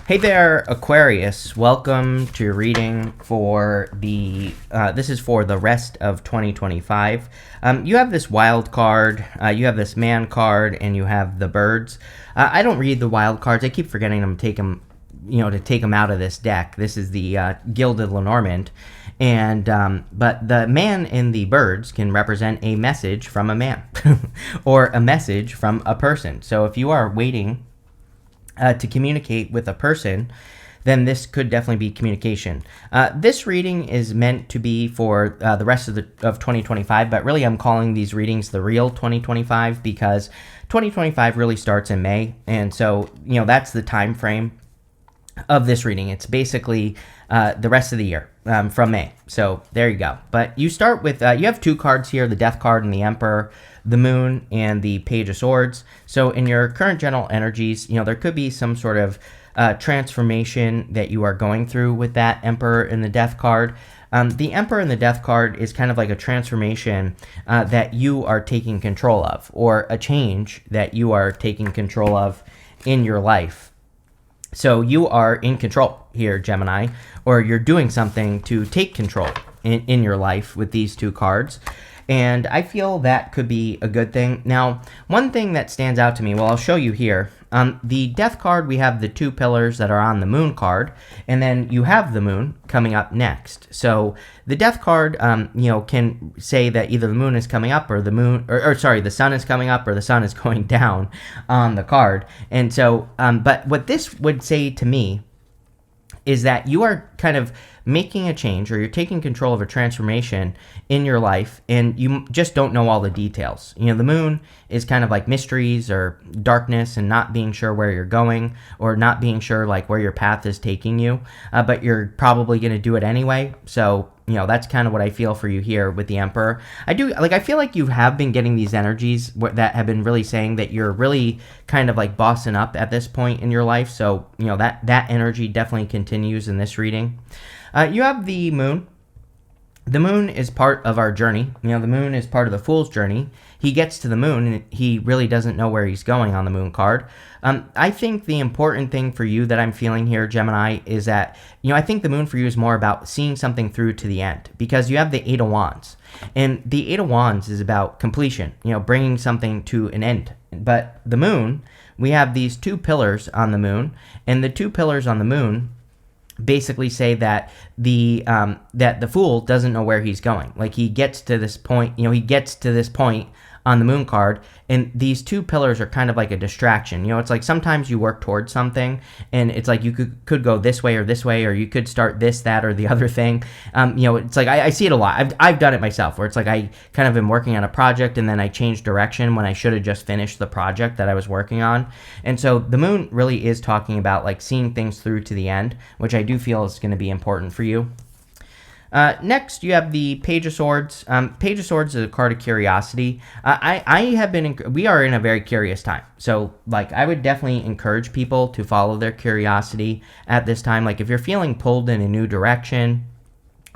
Hey there, Aquarius. Welcome to your reading for this is for the rest of 2025. You have this wild card, you have this man card, and you have the birds. I don't read the wild cards. I keep forgetting to take them out of this deck. This is the Gilded Lenormand. And but the man and the birds can represent a message from a man or a message from a person. So if you are waiting to communicate with a person, then this could definitely be communication. This reading is meant to be for the rest of 2025, but really I'm calling these readings the real 2025 because 2025 really starts in May, and so that's the time frame of this reading. It's basically the rest of the year from May. So there you go. But you start with, you have two cards here, the Death card and the Emperor, the Moon and the Page of Swords. So in your current general energies, there could be some sort of transformation that you are going through with that Emperor and the Death card. The Emperor and the Death card is kind of like a transformation that you are taking control of, or a change that you are taking control of in your life. So you are in control here, Gemini, or you're doing something to take control in your life with these two cards. And I feel that could be a good thing. Now, one thing that stands out to me, well, I'll show you here. The Death card, we have the two pillars that are on the Moon card, and then you have the Moon coming up next. So the Death card, can say that either the Moon is coming up or the Sun is coming up or the Sun is going down on the card. And so, but what this would say to me is that you are kind of making a change, or you're taking control of a transformation in your life, and you just don't know all the details. The Moon is kind of like mysteries or darkness and not being sure where you're going, or not being sure like where your path is taking you, but you're probably going to do it anyway. So that's kind of what I feel for you here with the Emperor. I feel like you have been getting these energies that have been really saying that you're really kind of like bossing up at this point in your life. So, that energy definitely continues in this reading. You have the Moon. The Moon is part of our journey. The Moon is part of the Fool's journey. He gets to the Moon, and he really doesn't know where he's going on the Moon card. I think the important thing for you that I'm feeling here, Gemini, is that, I think the Moon for you is more about seeing something through to the end, because you have the Eight of Wands. And the Eight of Wands is about completion, bringing something to an end. But the Moon, we have these two pillars on the Moon, and the two pillars on the Moon basically say that the Fool doesn't know where he's going. Like, he gets to this point, on the Moon card, and these two pillars are kind of like a distraction. It's like sometimes you work towards something, and it's like you could go this way, or you could start this, that, or the other thing. It's like I see it a lot. I've done it myself, where it's like I kind of am working on a project, and then I change direction when I should have just finished the project that I was working on. And so the Moon really is talking about like seeing things through to the end, which I do feel is going to be important for you. Next, you have the Page of Swords. Page of Swords is a card of curiosity. We are in a very curious time. So, I would definitely encourage people to follow their curiosity at this time. Like, if you're feeling pulled in a new direction,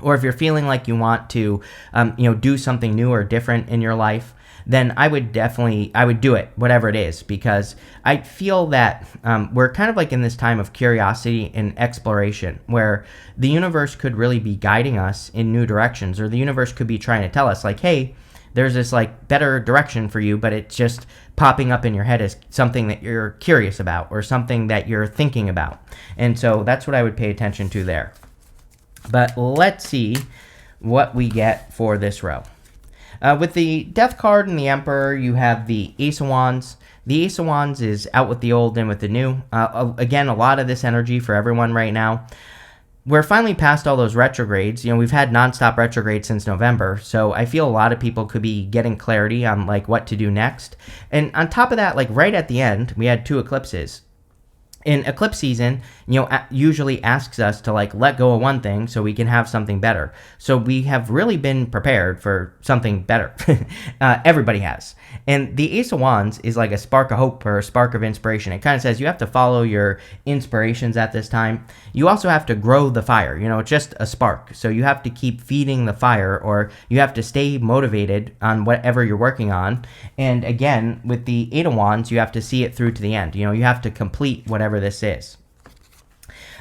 or if you're feeling like you want to, do something new or different in your life, then I would do it, whatever it is, because I feel that we're kind of like in this time of curiosity and exploration, where the universe could really be guiding us in new directions, or the universe could be trying to tell us like, hey, there's this like better direction for you, but it's just popping up in your head as something that you're curious about, or something that you're thinking about. And so that's what I would pay attention to there. But let's see what we get for this row. With the Death card and the Emperor, you have the Ace of Wands. The Ace of Wands is out with the old and with the new. Again, a lot of this energy for everyone right now. We're finally past all those retrogrades. We've had nonstop retrogrades since November, so I feel a lot of people could be getting clarity on like what to do next. And on top of that, like right at the end, we had two eclipses. In eclipse season, usually asks us to like let go of one thing so we can have something better. So we have really been prepared for something better. Everybody has. And the Ace of Wands is like a spark of hope or a spark of inspiration. It kind of says you have to follow your inspirations at this time. You also have to grow the fire. It's just a spark. So you have to keep feeding the fire, or you have to stay motivated on whatever you're working on. And again, with the Eight of Wands, you have to see it through to the end. You have to complete whatever this is.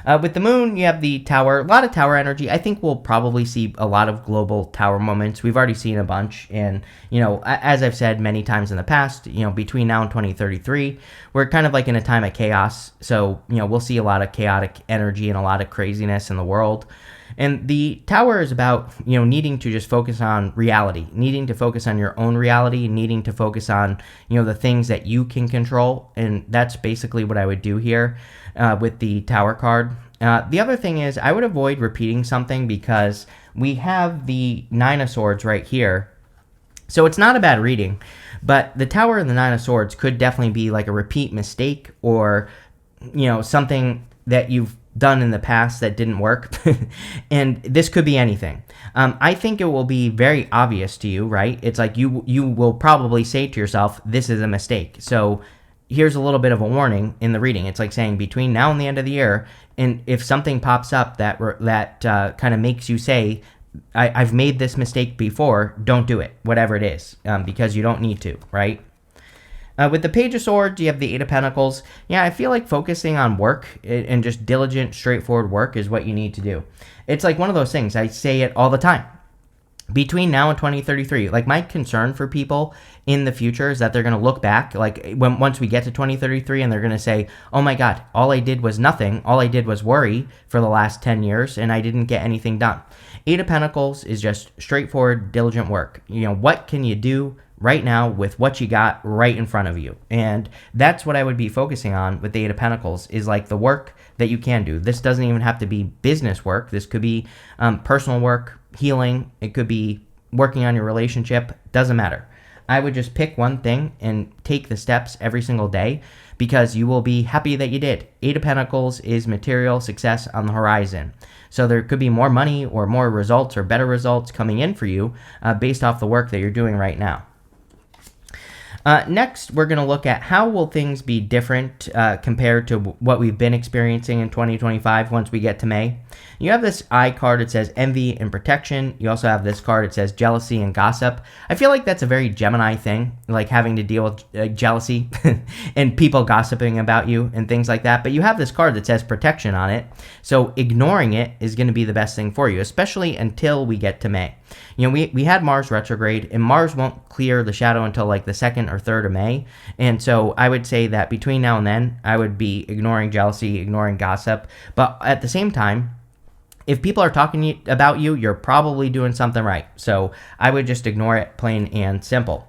With the moon, you have the tower, a lot of tower energy. I think we'll probably see a lot of global tower moments. We've already seen a bunch. And, as I've said many times in the past, between now and 2033, we're kind of like in a time of chaos. So, we'll see a lot of chaotic energy and a lot of craziness in the world. And the tower is about, needing to just focus on reality, needing to focus on your own reality, needing to focus on, the things that you can control. And that's basically what I would do here with the tower card. The other thing is I would avoid repeating something because we have the Nine of Swords right here. So it's not a bad reading, but the tower and the Nine of Swords could definitely be like a repeat mistake or, something that you've done in the past that didn't work. And this could be anything. I think it will be very obvious to you, right? It's like you will probably say to yourself, this is a mistake. So here's a little bit of a warning in the reading. It's like saying between now and the end of the year, and if something pops up that kind of makes you say, I've made this mistake before, don't do it, whatever it is, because you don't need to, right? With the Page of Swords, you have the Eight of Pentacles. Yeah, I feel like focusing on work and just diligent, straightforward work is what you need to do. It's like one of those things. I say it all the time. Between now and 2033, like my concern for people in the future is that they're going to look back, like once we get to 2033, and they're going to say, oh my God, all I did was nothing. All I did was worry for the last 10 years, and I didn't get anything done. Eight of Pentacles is just straightforward, diligent work. What can you do right now with what you got right in front of you? And that's what I would be focusing on with the Eight of Pentacles, is like the work that you can do. This doesn't even have to be business work. This could be personal work, healing. It could be working on your relationship. Doesn't matter. I would just pick one thing and take the steps every single day, because you will be happy that you did. Eight of Pentacles is material success on the horizon. So there could be more money or more results or better results coming in for you based off the work that you're doing right now. Next, we're going to look at how will things be different compared to what we've been experiencing in 2025 once we get to May. You have this eye card. It says envy and protection. You also have this card. It says jealousy and gossip. I feel like that's a very Gemini thing, like having to deal with jealousy and people gossiping about you and things like that. But you have this card that says protection on it. So ignoring it is going to be the best thing for you, especially until we get to May. We had Mars retrograde, and Mars won't clear the shadow until like the 2nd or 3rd of May. And so I would say that between now and then, I would be ignoring jealousy, ignoring gossip. But at the same time, if people are talking about you, you're probably doing something right. So I would just ignore it, plain and simple.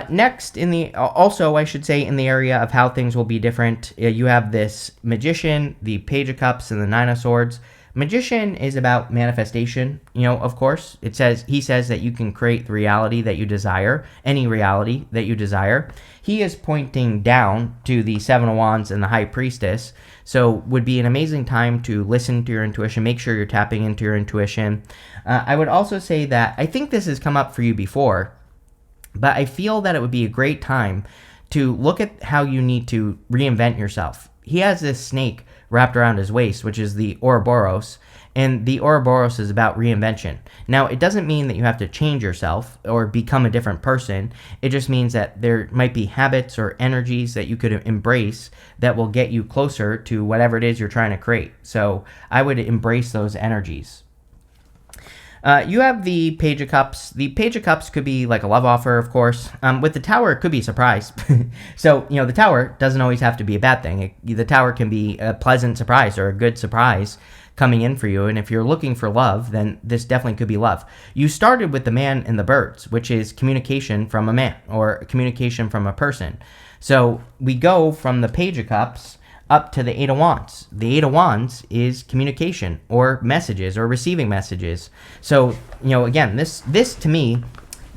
Next, also I should say in the area of how things will be different, you have this Magician, the Page of Cups, and the Nine of Swords. Magician is about manifestation, of course. He says that you can create the reality that you desire, any reality that you desire. He is pointing down to the Seven of Wands and the High Priestess, so would be an amazing time to listen to your intuition, make sure you're tapping into your intuition. I would also say that I think this has come up for you before, but I feel that it would be a great time to look at how you need to reinvent yourself. He has this snake wrapped around his waist, which is the Ouroboros, and the Ouroboros is about reinvention. Now, it doesn't mean that you have to change yourself or become a different person. It just means that there might be habits or energies that you could embrace that will get you closer to whatever it is you're trying to create. So I would embrace those energies. You have the Page of Cups. The Page of Cups could be like a love offer, of course. With the Tower, it could be a surprise. So, the Tower doesn't always have to be a bad thing. The Tower can be a pleasant surprise or a good surprise coming in for you. And if you're looking for love, then this definitely could be love. You started with the Man and the Birds, which is communication from a man or communication from a person. So we go from the Page of Cups up to the Eight of Wands. The Eight of Wands is communication or messages or receiving messages. So, again, this to me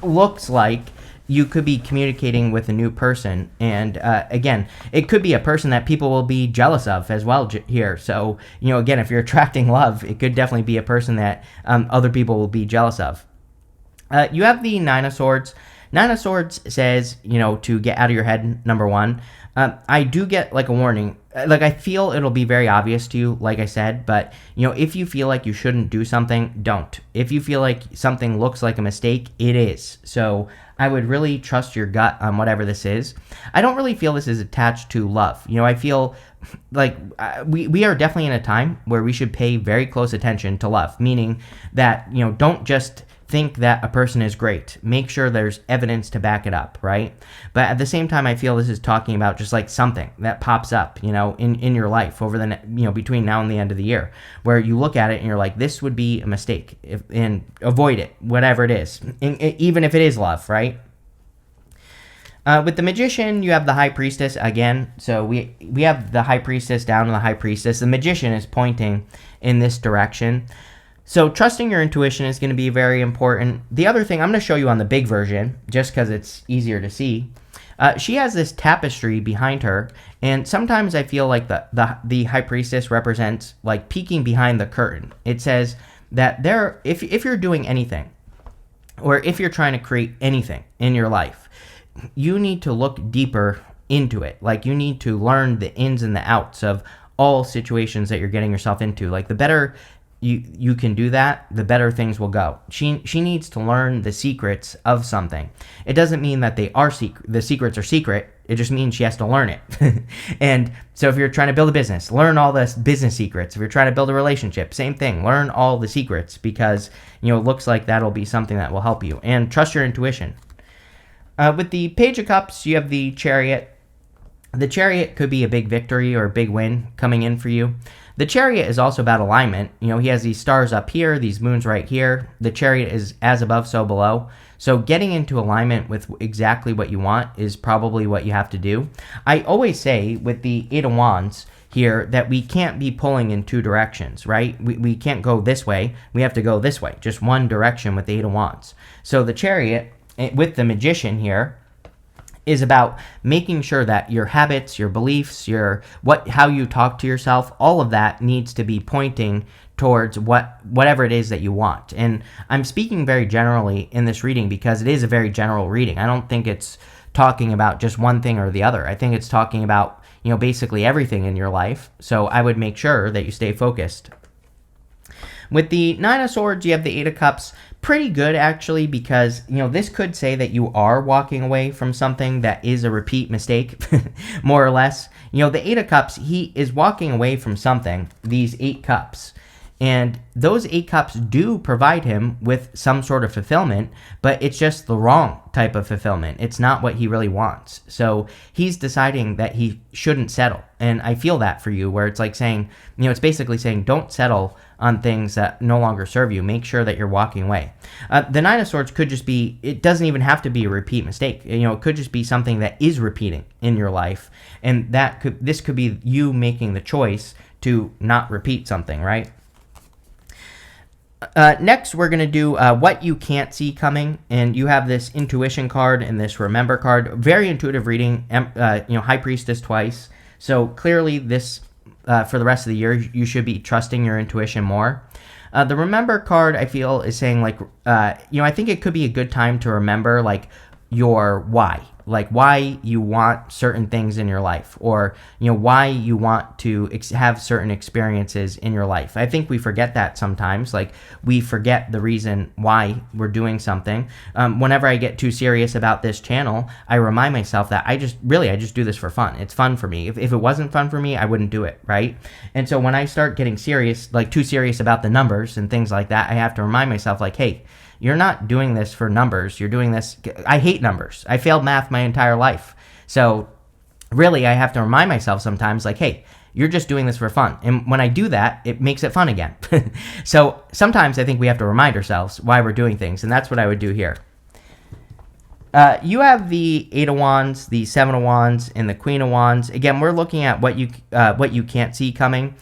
looks like you could be communicating with a new person. And again, it could be a person that people will be jealous of as well here. So, again, if you're attracting love, it could definitely be a person that other people will be jealous of. You have the Nine of Swords. Nine of Swords says, to get out of your head, number one. I do get like a warning. Like I feel it'll be very obvious to you, like I said, but if you feel like you shouldn't do something, don't. If you feel like something looks like a mistake, it is. So I would really trust your gut on whatever this is. I don't really feel this is attached to love. I feel we are definitely in a time where we should pay very close attention to love, meaning that, don't just think that a person is great. Make sure there's evidence to back it up, right? But at the same time, I feel this is talking about just like something that pops up, in your life over between now and the end of the year, where you look at it and you're like, this would be a mistake, and avoid it, whatever it is, even if it is love, right? With the Magician, you have the High Priestess again. So we have the High Priestess down to the High Priestess. The Magician is pointing in this direction. So trusting your intuition is going to be very important. The other thing, I'm going to show you on the big version, just because it's easier to see. She has this tapestry behind her, and sometimes I feel like the High Priestess represents like peeking behind the curtain. It says that if you're doing anything, or if you're trying to create anything in your life, you need to look deeper into it. Like, you need to learn the ins and the outs of all situations that you're getting yourself into. Like, the better you can do that, the better things will go. She needs to learn the secrets of something. It doesn't mean that the secrets are secret. It just means she has to learn it. And so if you're trying to build a business, learn all the business secrets. If you're trying to build a relationship, same thing. Learn all the secrets, because it looks like that'll be something that will help you. And trust your intuition. With the Page of Cups, you have the Chariot. The Chariot could be a big victory or a big win coming in for you. The Chariot is also about alignment. He has these stars up here, these moons right here. The Chariot is as above, so below. So getting into alignment with exactly what you want is probably what you have to do. I always say with the Eight of Wands here that we can't be pulling in two directions, right? We can't go this way. We have to go this way, just one direction with the Eight of Wands. So the Chariot with the Magician here is about making sure that your habits, your beliefs, how you talk to yourself, all of that needs to be pointing towards whatever it is that you want. And I'm speaking very generally in this reading because it is a very general reading. I don't think it's talking about just one thing or the other. I think it's talking about, basically everything in your life. So I would make sure that you stay focused. With the Nine of Swords, you have the Eight of Cups. Pretty good, actually, because, this could say that you are walking away from something that is a repeat mistake, more or less. The Eight of Cups, he is walking away from something, these 8 cups. And those 8 cups do provide him with some sort of fulfillment, but it's just the wrong type of fulfillment. It's not what he really wants. So he's deciding that he shouldn't settle. And I feel that for you, where it's like saying, it's basically saying don't settle on things that no longer serve you. Make sure that you're walking away. The Nine of Swords could just be, it doesn't even have to be a repeat mistake. It could just be something that is repeating in your life. And this could be you making the choice to not repeat something, right? Next, we're going to do what you can't see coming, and you have this intuition card and this remember card. Very intuitive reading, High Priestess twice. So clearly this, for the rest of the year, you should be trusting your intuition more. The remember card, I feel, is saying I think it could be a good time to remember your why. Like why you want certain things in your life, or why you want to have certain experiences in your life. I think we forget that sometimes. Like, we forget the reason why we're doing something. Whenever I get too serious about this channel, I remind myself that I just do this for fun. It's fun for me. If it wasn't fun for me, I wouldn't do it, right? And so when I start getting serious, like too serious about the numbers and things like that, I have to remind myself, like, hey, you're not doing this for numbers. You're doing this. I hate numbers. I failed math my entire life. So really, I have to remind myself sometimes, like, hey, you're just doing this for fun. And when I do that, it makes it fun again. So sometimes I think we have to remind ourselves why we're doing things. And that's what I would do here. You have the Eight of Wands, the Seven of Wands, and the Queen of Wands. Again, we're looking at what you can't see coming.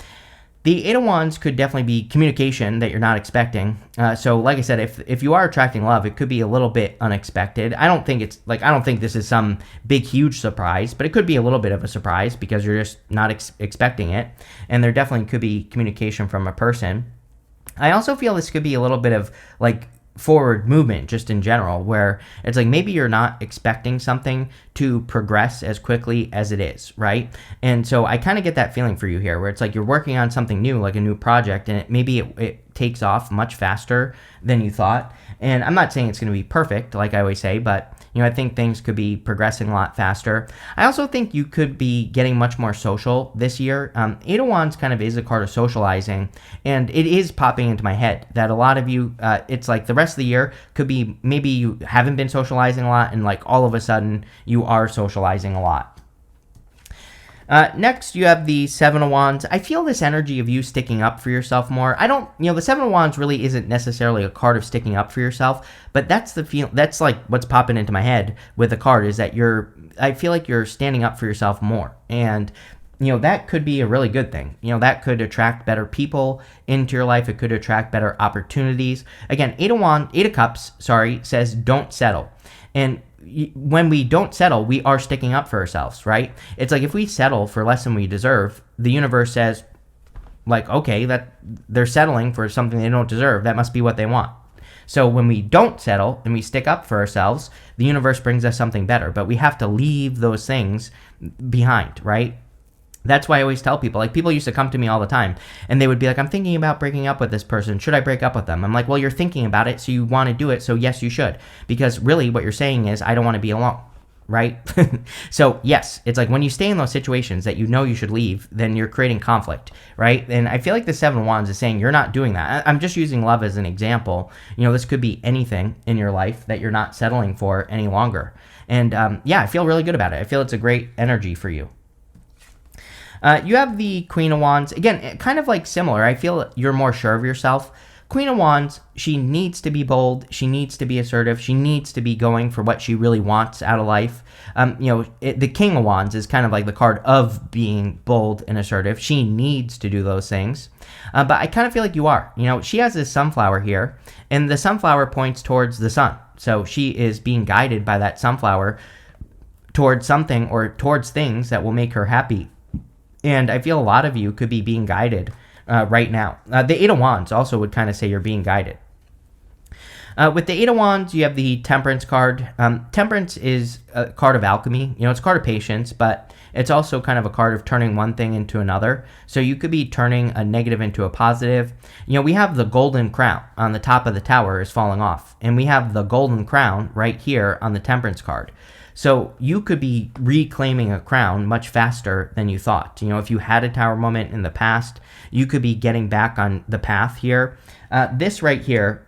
The Eight of Wands could definitely be communication that you're not expecting. So like I said, if you are attracting love, it could be a little bit unexpected. I don't think this is some big, huge surprise, but it could be a little bit of a surprise because you're just not expecting it. And there definitely could be communication from a person. I also feel this could be a little bit of forward movement just in general, where it's like maybe you're not expecting something to progress as quickly as it is, right? And so I kind of get that feeling for you here, where it's like you're working on something new, like a new project, and maybe it takes off much faster than you thought. And I'm not saying it's going to be perfect, like I always say, but I think things could be progressing a lot faster. I also think you could be getting much more social this year. Eight of Wands kind of is a card of socializing, and it is popping into my head that a lot of you, it's like the rest of the year could be maybe you haven't been socializing a lot, and like all of a sudden you are socializing a lot. Next, you have the Seven of Wands. I feel this energy of you sticking up for yourself more. I don't, the Seven of Wands really isn't necessarily a card of sticking up for yourself, but that's the feel. That's like what's popping into my head with the card is that I feel like you're standing up for yourself more, and that could be a really good thing. That could attract better people into your life. It could attract better opportunities. Again, Eight of Cups, says don't settle, and when we don't settle, we are sticking up for ourselves, right? It's like if we settle for less than we deserve, the universe says, like, okay, that they're settling for something they don't deserve. That must be what they want. So when we don't settle and we stick up for ourselves, the universe brings us something better. But we have to leave those things behind, right? That's why I always tell people, like people used to come to me all the time and they would be like, I'm thinking about breaking up with this person. Should I break up with them? I'm like, well, you're thinking about it, so you want to do it. So yes, you should. Because really what you're saying is, I don't want to be alone, right? So yes, it's like when you stay in those situations that you should leave, then you're creating conflict, right? And I feel like the Seven of Wands is saying you're not doing that. I'm just using love as an example. This could be anything in your life that you're not settling for any longer. And I feel really good about it. I feel it's a great energy for you. You have the Queen of Wands. Again, kind of like similar. I feel you're more sure of yourself. Queen of Wands, she needs to be bold. She needs to be assertive. She needs to be going for what she really wants out of life. The King of Wands is kind of like the card of being bold and assertive. She needs to do those things. But I kind of feel like you are. She has this sunflower here, and the sunflower points towards the sun. So she is being guided by that sunflower towards something or towards things that will make her happy. And I feel a lot of you could be being guided right now. The Eight of Wands also would kind of say you're being guided. With the Eight of Wands, you have the Temperance card. Temperance is a card of alchemy. It's a card of patience, but it's also kind of a card of turning one thing into another. So you could be turning a negative into a positive. We have the golden crown on the top of the tower is falling off. And we have the golden crown right here on the Temperance card. So you could be reclaiming a crown much faster than you thought. If you had a tower moment in the past, you could be getting back on the path here. This right here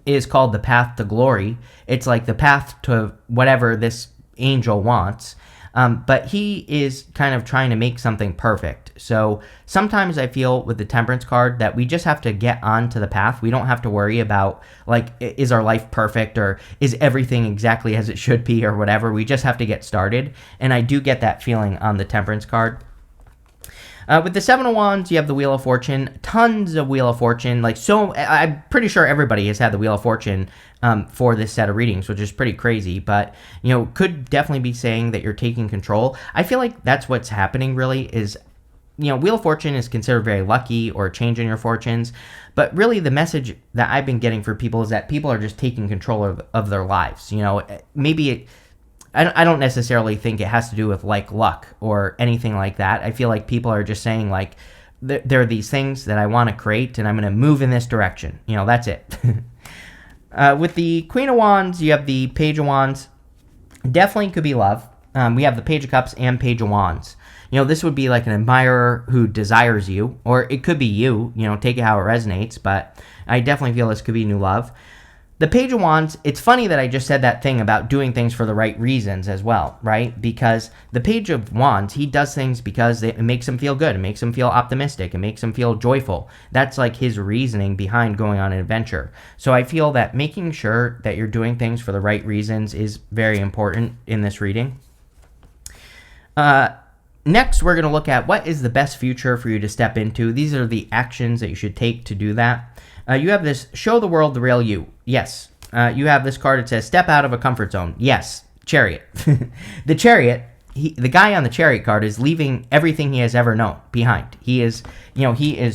is called the path to glory. It's like the path to whatever this angel wants. But he is kind of trying to make something perfect. So sometimes I feel with the Temperance card that we just have to get onto the path. We don't have to worry about, like, is our life perfect or is everything exactly as it should be or whatever. We just have to get started. And I do get that feeling on the Temperance card. With the Seven of Wands, you have the Wheel of Fortune. Tons of Wheel of Fortune. I'm pretty sure everybody has had the Wheel of Fortune for this set of readings, which is pretty crazy. But, could definitely be saying that you're taking control. I feel like that's what's happening really is, Wheel of Fortune is considered very lucky or a change in your fortunes. But really the message that I've been getting for people is that people are just taking control of their lives. I don't necessarily think it has to do with like luck or anything like that. I feel like people are just saying like, there are these things that I want to create and I'm going to move in this direction. That's it. With the Queen of Wands, you have the Page of Wands. Definitely could be love. We have the Page of Cups and Page of Wands. This would be like an admirer who desires you, or it could be you, take it how it resonates, but I definitely feel this could be new love. The Page of Wands, it's funny that I just said that thing about doing things for the right reasons as well, right? Because the Page of Wands, he does things because it makes him feel good. It makes him feel optimistic. It makes him feel joyful. That's like his reasoning behind going on an adventure. So I feel that making sure that you're doing things for the right reasons is very important in this reading. Next, we're going to look at what is the best future for you to step into. These are the actions that you should take to do that. You have this, show the world the real you. Yes. You have this card that says, step out of a comfort zone. Yes. Chariot. The Chariot, the guy on the Chariot card is leaving everything he has ever known behind. He is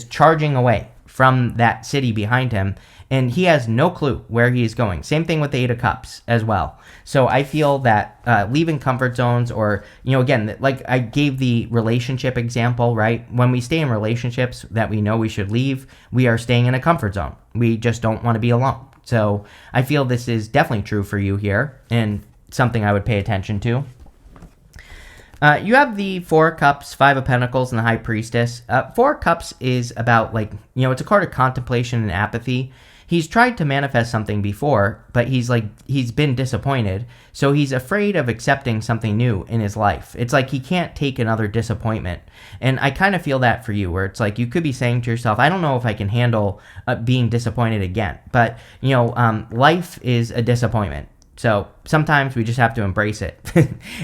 charging away from that city behind him, and he has no clue where he's going. Same thing with the Eight of Cups as well. So I feel that leaving comfort zones, or, again, like I gave the relationship example, right? When we stay in relationships that we know we should leave, we are staying in a comfort zone. We just don't want to be alone. So I feel this is definitely true for you here, and something I would pay attention to. You have the Four of Cups, Five of Pentacles, and the High Priestess. Four of Cups is about, it's a card of contemplation and apathy. He's tried to manifest something before, but he's been disappointed. So he's afraid of accepting something new in his life. It's like he can't take another disappointment. And I kind of feel that for you, where it's like you could be saying to yourself, I don't know if I can handle being disappointed again. But, life is a disappointment. So sometimes we just have to embrace it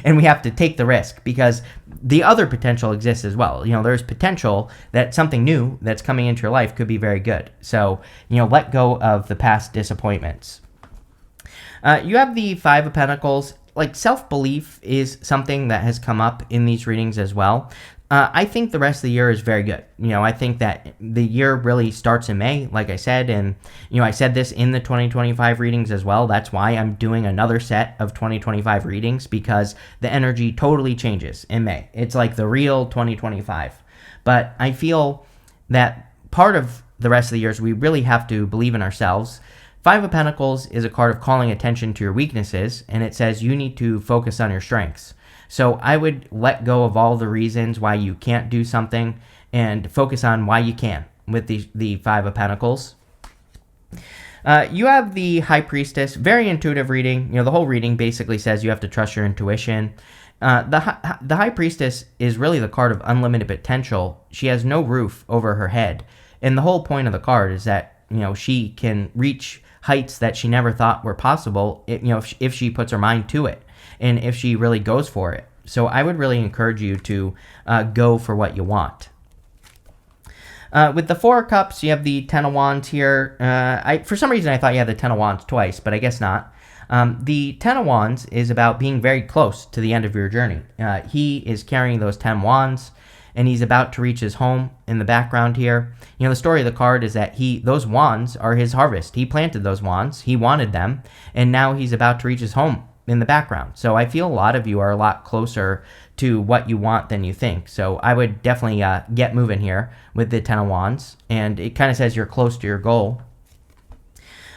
and we have to take the risk, because the other potential exists as well. There's potential that something new that's coming into your life could be very good. So, let go of the past disappointments. You have the Five of Pentacles. Self-belief is something that has come up in these readings as well. I think the rest of the year is very good. I think that the year really starts in May, like I said, and, I said this in the 2025 readings as well. That's why I'm doing another set of 2025 readings, because the energy totally changes in May. It's like the real 2025. But I feel that part of the rest of the year is we really have to believe in ourselves. Five of Pentacles is a card of calling attention to your weaknesses, and it says you need to focus on your strengths. So I would let go of all the reasons why you can't do something and focus on why you can with the Five of Pentacles. You have the High Priestess, very intuitive reading. The whole reading basically says you have to trust your intuition. The High Priestess is really the card of unlimited potential. She has no roof over her head. And the whole point of the card is that, she can reach heights that she never thought were possible, if she puts her mind to it, and if she really goes for it. So I would really encourage you to go for what you want. With the Four of Cups, you have the Ten of Wands here. For some reason, I thought you had the Ten of Wands twice, but I guess not. The Ten of Wands is about being very close to the end of your journey. He is carrying those 10 wands, and he's about to reach his home in the background here. The story of the card is that those wands are his harvest. He planted those wands, he wanted them, and now he's about to reach his home in the background. So I feel a lot of you are a lot closer to what you want than you think. So I would definitely get moving here with the Ten of Wands, and it kind of says you're close to your goal.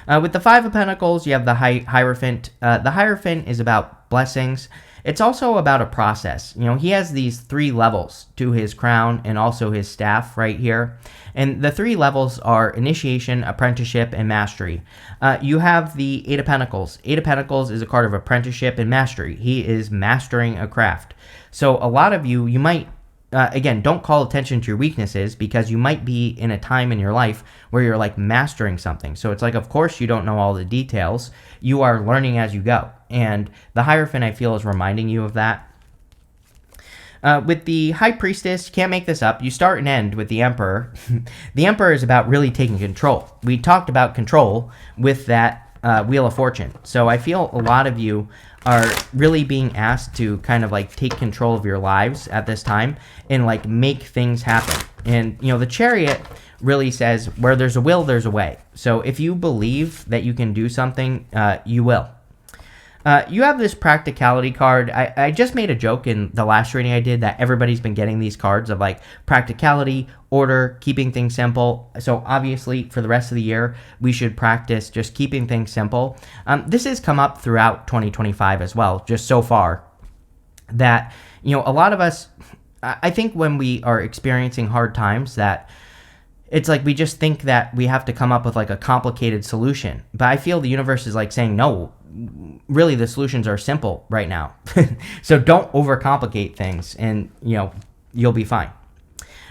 With the Five of Pentacles, you have the Hierophant. The Hierophant is about blessings. It's also about a process. He has these 3 levels to his crown and also his staff right here. And the 3 levels are initiation, apprenticeship, and mastery. You have the Eight of Pentacles. Eight of Pentacles is a card of apprenticeship and mastery. He is mastering a craft. So a lot of you might, again, don't call attention to your weaknesses, because you might be in a time in your life where you're mastering something. So it's of course you don't know all the details. You are learning as you go. And the Hierophant, I feel, is reminding you of that. With the High Priestess, you can't make this up. You start and end with the Emperor. The Emperor is about really taking control. We talked about control with that Wheel of Fortune. So I feel a lot of you are really being asked to kind of take control of your lives at this time and make things happen. And, the Chariot really says where there's a will, there's a way. So if you believe that you can do something, you will. You have this practicality card. I just made a joke in the last reading I did that everybody's been getting these cards of practicality, order, keeping things simple. So obviously for the rest of the year, we should practice just keeping things simple. This has come up throughout 2025 as well, just so far, that, a lot of us, I think when we are experiencing hard times, that it's we just think that we have to come up with a complicated solution. But I feel the universe is saying, no, really the solutions are simple right now. So don't overcomplicate things, and you'll be fine.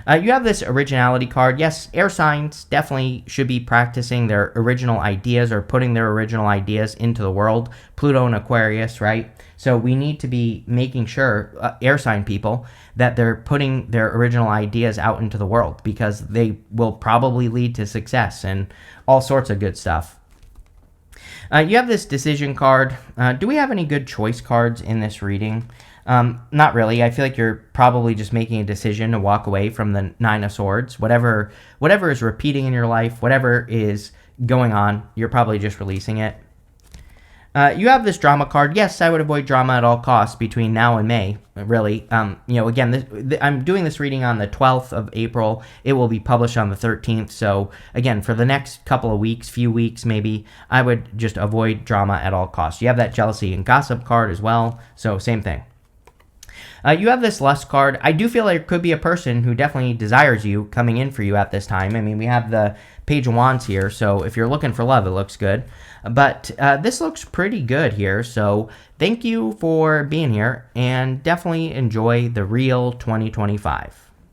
You have this originality card. Yes, air signs definitely should be practicing their original ideas, or putting their original ideas into the world. Pluto and Aquarius, right? So we need to be making sure, air sign people, that they're putting their original ideas out into the world, because they will probably lead to success and all sorts of good stuff. You have this decision card. Do we have any good choice cards in this reading? Not really. I feel like you're probably just making a decision to walk away from the Nine of Swords. Whatever is repeating in your life, whatever is going on, you're probably just releasing it. You have this drama card. Yes, I would avoid drama at all costs between now and May, really. Again, I'm doing this reading on the 12th of April. It will be published on the 13th. So, again, for the next couple of weeks, few weeks maybe, I would just avoid drama at all costs. You have that jealousy and gossip card as well. So, same thing. You have this lust card. I do feel like it could be a person who definitely desires you coming in for you at this time. I mean, we have the Page of Wands here, so if you're looking for love, it looks good. But this looks pretty good here, so thank you for being here, and definitely enjoy the real 2025.